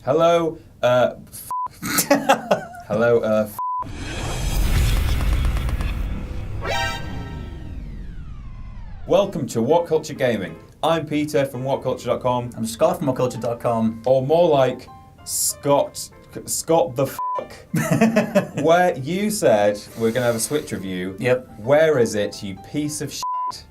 Hello, Hello, Welcome to What Culture Gaming. I'm Peter from WhatCulture.com. I'm Scott from WhatCulture.com. Or more like Scott the Where you said we're going to have a Switch review. Yep. Where is it, you piece of shit?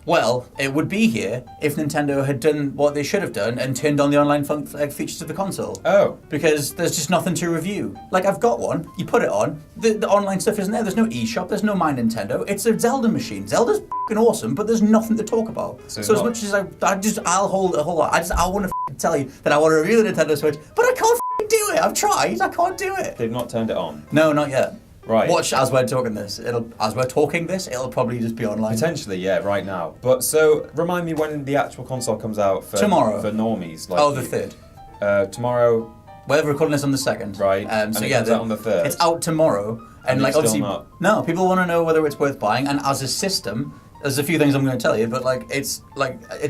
Well, it would be here if Nintendo had done what they should have done and turned on the online features of the console. Oh. Because there's just nothing to review. Like, I've got one, you put it on, the online stuff isn't there, there's no eShop, there's no My Nintendo, it's a Zelda machine. Zelda's f***ing awesome, but there's nothing to talk about. So as much as I'll hold a whole lot, I want to tell you that I want to review the Nintendo Switch, but I can't do it. I've tried, I can't do it. They've not turned it on? No, not yet. Right. Watch as we're talking this. It'll probably just be online. Potentially, yeah, right now. But so, remind me when the actual console comes out for tomorrow. For normies. Like the 3rd. Tomorrow. We're recording this on the 2nd. Right. So it yeah, comes out on the 3rd. It's out tomorrow, and like still obviously, not. no, people want to know whether it's worth buying, and as a system. There's a few things I'm going to tell you, but it's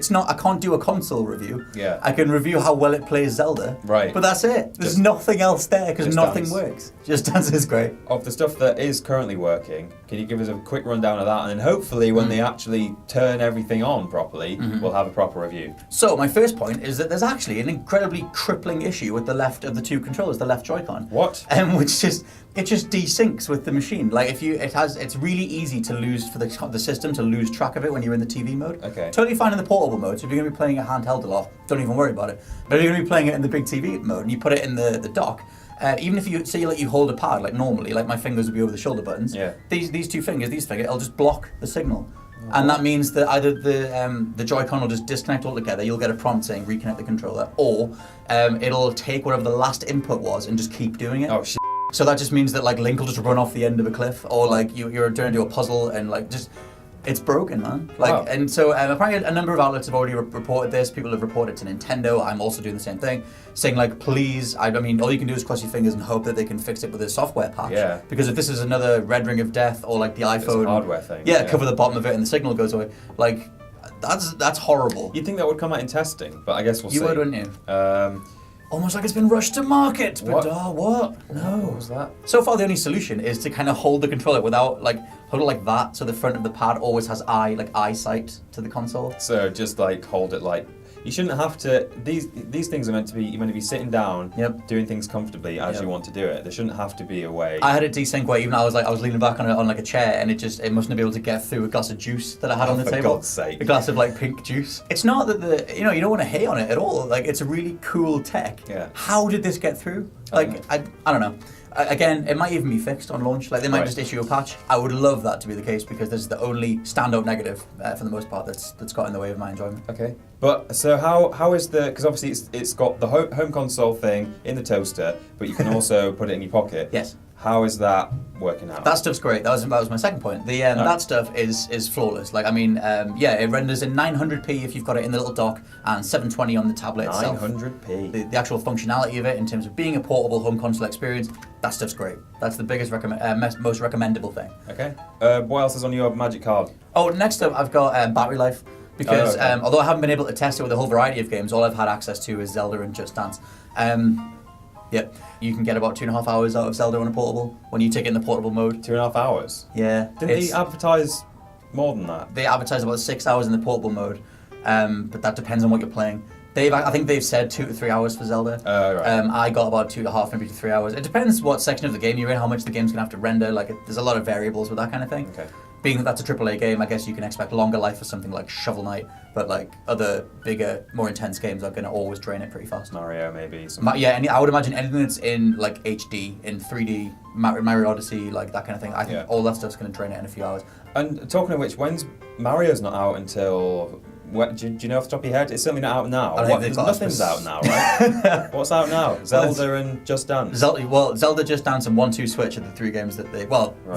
not. I can't do a console review. Yeah. I can review how well it plays Zelda. Right. But that's it. There's nothing else there because nothing works. Just Dance is great. Of the stuff that is currently working, can you give us a quick rundown of that, and then hopefully when they actually turn everything on properly, we'll have a proper review. So my first point is that there's actually an incredibly crippling issue with the left of the two controllers, the left Joy-Con. What? Which it just desyncs with the machine. Like it's really easy to lose for the system to lose track of it when you're in the TV mode. Okay. Totally fine in the portable mode. So if you're going to be playing it handheld a lot, don't even worry about it. But if you're going to be playing it in the big TV mode and you put it in the dock, even if you say you hold a pad like normally, like my fingers would be over the shoulder buttons. Yeah. These two fingers, it'll just block the signal. And that means that either the Joy-Con will just disconnect altogether, you'll get a prompt saying reconnect the controller, or it'll take whatever the last input was and just keep doing it. Oh shit. So that just means that like Link will just run off the end of a cliff, or like you're trying to do a puzzle and like just it's broken, man. Like, wow. And so apparently a number of outlets have already reported this. People have reported to Nintendo. I'm also doing the same thing, saying like, please. I mean, all you can do is cross your fingers and hope that they can fix it with a software patch. Yeah. Because if this is another Red Ring of Death or like the iPhone, it's a hardware thing. Yeah, cover the bottom of it and the signal goes away. Like, that's horrible. You'd think that would come out in testing, but I guess we'll see. You would, wouldn't you? Almost like it's been rushed to market. But what? No. What was that? So far, the only solution is to kind of hold the controller without hold it like that, so the front of the pad always has eyesight to the console. So just like hold it like. You shouldn't have to. These things are meant to be. You're meant to be sitting down, doing things comfortably as you want to do it. There shouldn't have to be a way. I had it desync where even I was leaning back on like a chair, and it mustn't be able to get through a glass of juice that I had on the table. For God's sake! A glass of like pink juice. It's not that you don't want to hate on it at all. Like it's a really cool tech. Yeah. How did this get through? Like I don't know. Again, it might even be fixed on launch. Like they might just issue a patch. I would love that to be the case because this is the only standout negative for the most part that's got in the way of my enjoyment. Okay, but so how is because obviously it's got the home console thing in the toaster, but you can also put it in your pocket. Yes. How is that working out? That stuff's great. That was my second point. That stuff is flawless. Like I mean, it renders in 900p if you've got it in the little dock, and 720 on the tablet itself. 900p. The actual functionality of it in terms of being a portable home console experience, that stuff's great. That's the biggest most recommendable thing. Okay. What else is on your Magic Card? Oh, next up I've got battery life. Because although I haven't been able to test it with a whole variety of games, all I've had access to is Zelda and Just Dance. Yep, you can get about 2.5 hours out of Zelda on a portable when you take it in the portable mode. 2.5 hours? Yeah. Didn't they advertise more than that? They advertise about 6 hours in the portable mode, but that depends on what you're playing. I think they've said 2 to 3 hours for Zelda. Right. I got about 2.5, maybe to 3 hours. It depends what section of the game you're in, how much the game's gonna have to render. There's a lot of variables with that kind of thing. Okay. Being that that's a AAA game, I guess you can expect longer life for something like Shovel Knight, but like other bigger, more intense games are gonna always drain it pretty fast. Mario maybe. I would imagine anything that's in like HD, in 3D, Mario Odyssey, like that kind of thing. I think all that stuff's gonna drain it in a few hours. And talking of which, when's Mario's not out until? Do you know off the top of your head? It's certainly not out now. Nothing's out now, right? What's out now? Zelda and Just Dance. Zelda, Just Dance, and 1-2 Switch are the three games that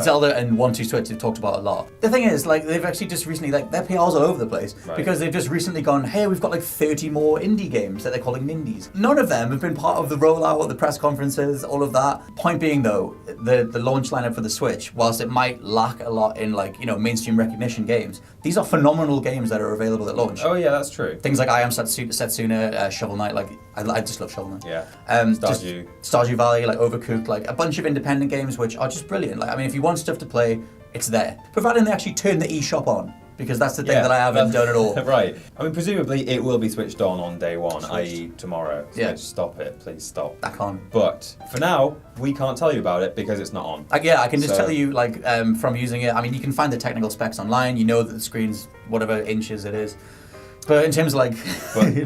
Zelda and 1-2 Switch they've talked about a lot. The thing is, they've actually just recently, their PR's all over the place because they've just recently gone, hey, we've got 30 more indie games that they're calling Nindies. None of them have been part of the rollout, the press conferences, all of that. Point being, though, the launch lineup for the Switch, whilst it might lack a lot in mainstream recognition games, these are phenomenal games that are available at launch. launch. Oh yeah, that's true. Things like I Am Setsuna, Shovel Knight, like I just love Shovel Knight. Yeah. Stardew Valley, like Overcooked, like a bunch of independent games which are just brilliant. Like I mean, if you want stuff to play, it's there, providing they actually turn the eShop on. Because that's the thing that I haven't done at all. Right. I mean, presumably it will be switched on day one, i.e. tomorrow. So yeah. Stop it. Please stop. I can't. But for now, we can't tell you about it because it's not on. I can just tell you, like, from using it, I mean, you can find the technical specs online. You know that the screen's whatever inches it is. But in terms of, like,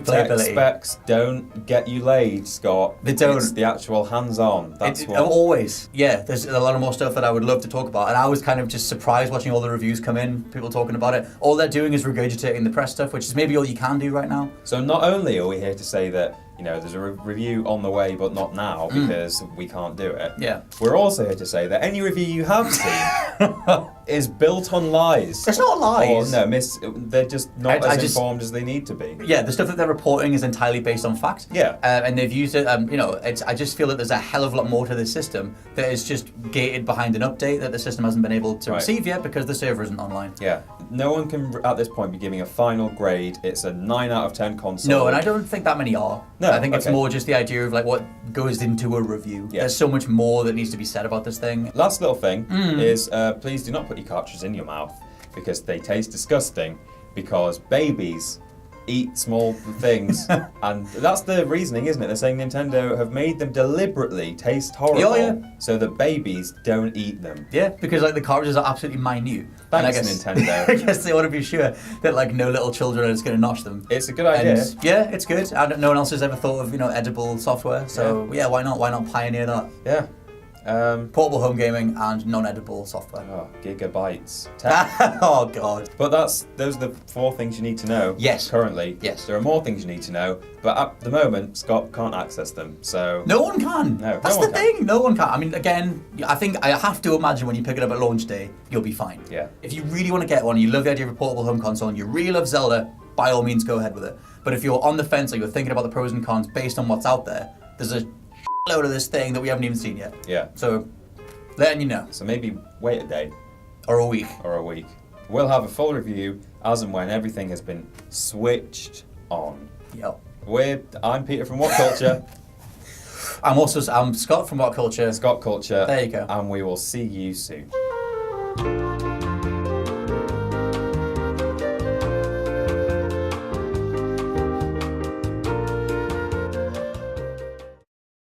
tech specs don't get you laid, Scott. They don't. It's the actual hands-on. That's what... Always. Yeah, there's a lot of more stuff that I would love to talk about. And I was kind of just surprised watching all the reviews come in, people talking about it. All they're doing is regurgitating the press stuff, which is maybe all you can do right now. So not only are we here to say that, you know, there's a review on the way, but not now because we can't do it. Yeah. We're also here to say that any review you have seen is built on lies. It's not lies. Or they're just not as informed as they need to be. Yeah, the stuff that they're reporting is entirely based on fact. Yeah. And they've used it, you know, I just feel that there's a hell of a lot more to this system that is just gated behind an update that the system hasn't been able to receive yet because the server isn't online. Yeah. No one can, at this point, be giving a final grade. It's a 9 out of 10 console. No, and I don't think that many are. No, I think it's more just the idea of like what goes into a review. Yeah. There's so much more that needs to be said about this thing. Last little thing is please do not put your cartridges in your mouth because they taste disgusting because babies eat small things and that's the reasoning, isn't it? They're saying Nintendo have made them deliberately taste horrible so that babies don't eat them. Yeah, because like the cartridges are absolutely minute. Thanks, Nintendo. I guess they want to be sure that like no little children are just going to notch them. It's a good idea. And, yeah, it's good. And no one else has ever thought of, you know, edible software. So yeah, why not? Why not pioneer that? Yeah. Portable home gaming and non-edible software. Oh, gigabytes. Oh god. But those are the 4 things you need to know. Yes. Currently. Yes. There are more things you need to know, but at the moment, Scott can't access them. So no one can. No, that's the thing. No one can. I mean, again, I think I have to imagine when you pick it up at launch day, you'll be fine. Yeah. If you really want to get one, you love the idea of a portable home console, and you really love Zelda, by all means, go ahead with it. But if you're on the fence or you're thinking about the pros and cons based on what's out there, there's a load of this thing that we haven't even seen yet. Yeah. So, letting you know. So maybe wait a day. Or a week. We'll have a full review as and when everything has been switched on. Yep. I'm Peter from What Culture. I'm Scott from What Culture. Scott Culture. There you go. And we will see you soon.